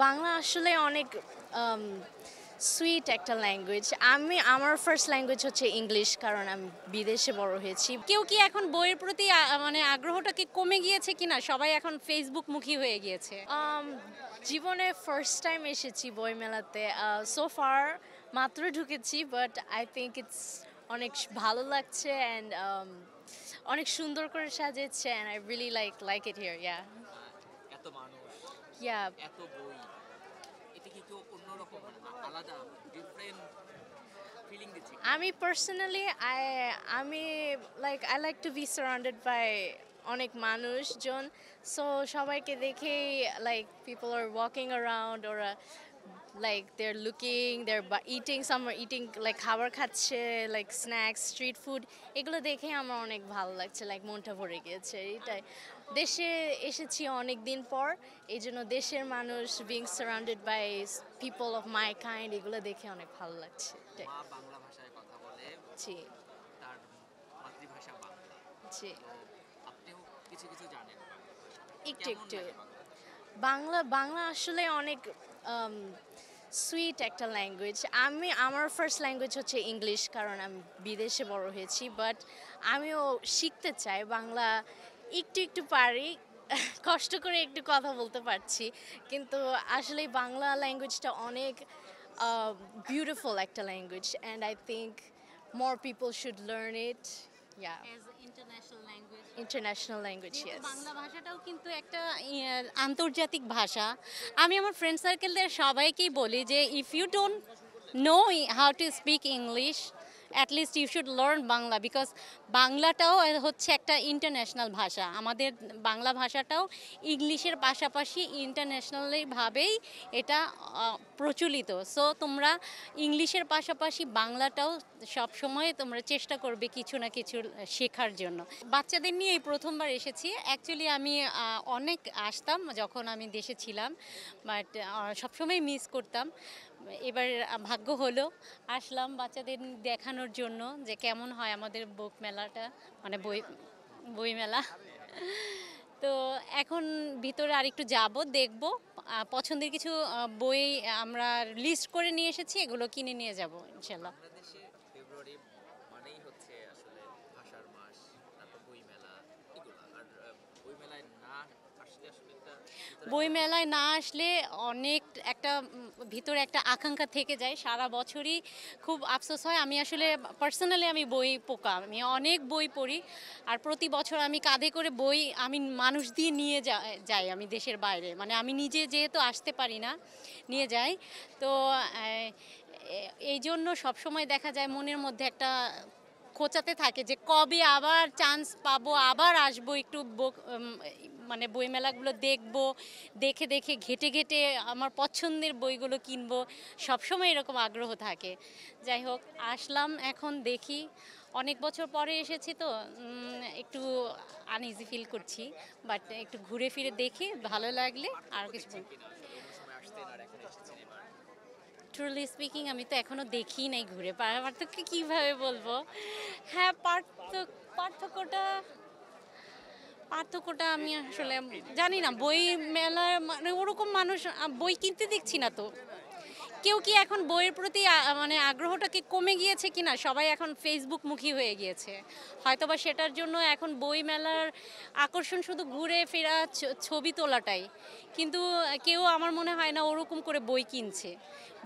বাংলা আসলে অনেক সুইট একটা ল্যাঙ্গুয়েজ। আমার ফার্স্ট ল্যাঙ্গুয়েজ হচ্ছে ইংলিশ, কারণ আমি বিদেশে বড় হয়েছি। কেউ কি এখন বইয়ের প্রতি মানে আগ্রহটা কি কমে গিয়েছে কিনা? সবাই এখন ফেসবুক মুখী হয়ে গিয়েছে। আম, জীবনে ফার্স্ট টাইম এসেছি বইমেলাতে। সো ফার মাত্র ঢুকেছি, বাট আই থিঙ্ক ইটস অনেক ভালো লাগছে অ্যান্ড অনেক সুন্দর করে সাজিয়েছে and I really like it here. এত মানুষ, ইয়া এত বই, এটা কি কেউ অন্যরকম আলাদা ডিফারেন্ট ফিলিং দিচ্ছে কি? আমি পার্সোনালি আমি I like to be surrounded by অনেক মানুষজন। সো সবাইকে দেখেই পিপল আর ওয়াকিং অ্যারাউন্ড, ওরা they're eating, some are eating খাবার খাচ্ছে, স্ন্যাক্স, স্ট্রিট ফুড। এগুলো দেখে আমার অনেক ভালো লাগছে, মনটা ভরে গিয়েছে। এটাই, দেশে এসেছি অনেক দিন পর, এই জন্য দেশের মানুষ, being surrounded by people of my kind, এগুলো দেখে অনেক ভালো লাগছে। এটাই। মা বাংলা ভাষায় কথা বলে, জি তার মাতৃভাষা বাংলা। জি, তো আপনিও কিছু কিছু জানেন বাংলা ভাষা। একটু কেমন একটু। লাগে বাংলা? বাংলা বাংলা আসলে অনেক সুইট একটা ল্যাঙ্গুয়েজ। আমার ফার্স্ট ল্যাঙ্গুয়েজ হচ্ছে ইংলিশ, কারণ আমি বিদেশে বড় হয়েছি, বাট আমিও শিখতে চাই বাংলা। একটু একটু পারি, কষ্ট করে একটু কথা বলতে পারছি, কিন্তু আসলে বাংলা ল্যাঙ্গুয়েজটা অনেক বিউটিফুল একটা language, and I think more people should learn it. Yeah, as international language, international language, yes. Bangla ভাষাটাও কিন্তু একটা আন্তর্জাতিক ভাষা। আমি আমার ফ্রেন্ড সার্কেলদের সবাইকেই বলি যে if you don't know how to speak English, at least you should learn Bangla, because বাংলাটাও হচ্ছে একটা ইন্টারন্যাশনাল ভাষা। আমাদের বাংলা ভাষাটাও ইংলিশের পাশাপাশি ইন্টারন্যাশনালিভাবেই এটা প্রচলিত। সো তোমরা ইংলিশের পাশাপাশি বাংলাটাও সবসময় তোমরা চেষ্টা করবে কিছু না কিছু শেখার জন্য। বাচ্চাদের নিয়ে এই প্রথমবার এসেছি। অ্যাকচুয়ালি আমি অনেক আসতাম যখন আমি দেশে ছিলাম, বাট সবসময় মিস করতাম। এবার ভাগ্য হলো, আসলাম বাচ্চাদের দেখানোর জন্য যে কেমন হয় আমাদের বুক মেলাটা, মানে বই মেলা। তো এখন ভিতরে আরেকটু যাব, দেখব। পছন্দের কিছু বই আমরা লিস্ট করে নিয়ে এসেছি, এগুলো কিনে নিয়ে যাব ইনশাল্লাহ। বাংলাদেশে ফেব্রুয়ারি মানেই হচ্ছে আসলে ভাষার মাস, তারপর বই মেলা, এগুলো। আর বই মেলায় না আসলে আসলে একটা ভিতরে বই মেলায় না আসলে অনেক একটা ভিতরে একটা আকাঙ্ক্ষা থেকে যায়, সারা বছরই খুব আফসোস হয়। আমি আসলে পার্সোনালি আমি বই পোকা, আমি অনেক বই পড়ি, আর প্রতি বছর আমি কাঁধে করে বই আমি মানুষ দিয়ে নিয়ে যাই আমি দেশের বাইরে, মানে আমি নিজে যেহেতু আসতে পারি না, নিয়ে যাই। তো এই জন্য সবসময় দেখা যায় মনের মধ্যে একটা খোঁচাতে থাকে যে কবে আবার চান্স পাবো, আবার আসবো, একটু মানে বইমেলাগুলো দেখবো, দেখে দেখে ঘেটে ঘেটে আমার পছন্দের বইগুলো কিনবো, সবসময় এরকম আগ্রহ থাকে। যাই হোক, আসলাম, এখন দেখি। অনেক বছর পরে এসেছি তো একটু আনইজি ফিল করছি, বাট একটু ঘুরে ফিরে দেখি, ভালো লাগলে আর কিছু। কিনা আসলে অন্য সময় আসতেন আর এখন এসেছেন এবার। ট্রুলি স্পিকিং, আমি তো এখনো দেখি নাই ঘুরে, পার্থক্য কিভাবে বলবো। হ্যাঁ, পার্থক্যটা পার্থক্যটা আমি আসলে জানি না। বই মেলার মানে ওরকম মানুষ বই কিনতে দেখছি না তো। কেউ কি এখন বইয়ের প্রতি মানে আগ্রহটা কি কমে গিয়েছে কিনা? সবাই এখন ফেসবুক মুখী হয়ে গিয়েছে, হয়তোবা সেটার জন্য এখন বই মেলার আকর্ষণ শুধু ঘুরে ফেরা ছবি তোলাটাই। কিন্তু কেউ আমার মনে হয় না ওরকম করে বই কিনছে।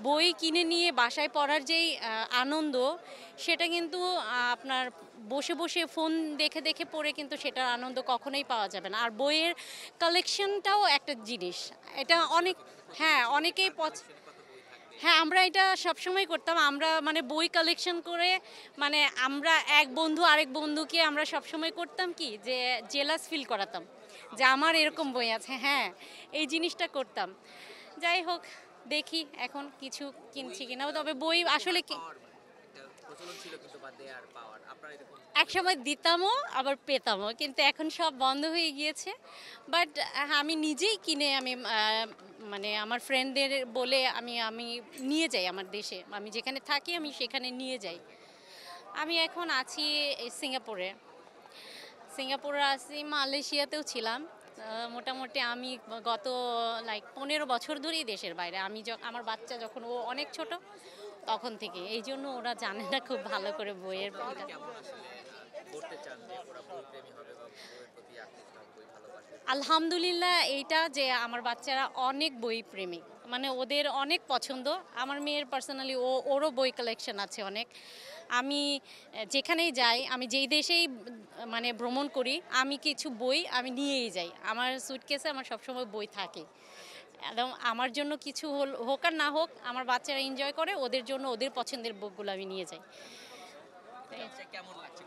বই কিনে নিয়ে বাসায় পড়ার যেই আনন্দ, সেটা কিন্তু আপনার বসে বসে ফোন দেখে দেখে পড়ে কিন্তু সেটার আনন্দ কখনোই পাওয়া যাবে না। আর বইয়ের কালেকশনটাও একটা জিনিস, এটা অনেক, হ্যাঁ অনেকেই হ্যাঁ, আমরা এটা সবসময় করতাম। আমরা মানে বই কালেকশন করে, মানে আমরা এক বন্ধু আরেক বন্ধুকে আমরা সবসময় করতাম কি, যে জেলাস ফিল করাতাম যে আমার এরকম বই আছে। হ্যাঁ, এই জিনিসটা করতাম। যাই হোক, দেখি এখন কিছু কিনছি কিনা। তবে বই আসলে কি পাওয়ার মানে একটা প্রচলন ছিল কিন্তু বা দেয়ার পাওয়ার, আপনার এরকম একসময় দিতামও আবার পেতামও, কিন্তু এখন সব বন্ধ হয়ে গিয়েছে। বাট আমি নিজেই কিনে আমি মানে আমার ফ্রেন্ডদের বলে আমি আমি নিয়ে যাই আমার দেশে, আমি যেখানে থাকি আমি সেখানে নিয়ে যাই। আমি এখন আছি এই সিঙ্গাপুরে আছি, মালয়েশিয়াতেও ছিলাম। মোটামুটি আমি গত 15 বছর ধরেই দেশের বাইরে। আমার বাচ্চা যখন ও অনেক ছোট তখন থেকে, এই জন্য ওরা জানে না খুব ভালো করে বইয়ের এটা। কেমন আসলে করতে চান যে ওরা বই প্রেমী হবে বা বইয়ের প্রতি আকৃষ্ট হবে, বই ভালোবাসবে? আলহামদুলিল্লাহ এইটা যে আমার বাচ্চারা অনেক বই প্রেমিক, মানে ওদের অনেক পছন্দ। আমার মেয়ের পার্সোনালি ওরও বই কালেকশন আছে অনেক। আমি যেখানেই যাই, আমি যেই দেশেই মানে ভ্রমণ করি, আমি কিছু বই আমি নিয়েই যাই। আমার সুটকেসে আমার সবসময় বই থাকে। একদম আমার জন্য কিছু হোক আর না হোক, আমার বাচ্চারা এনজয় করে, ওদের জন্য ওদের পছন্দের বুকগুলো আমি নিয়ে যাই। কেমন লাগছে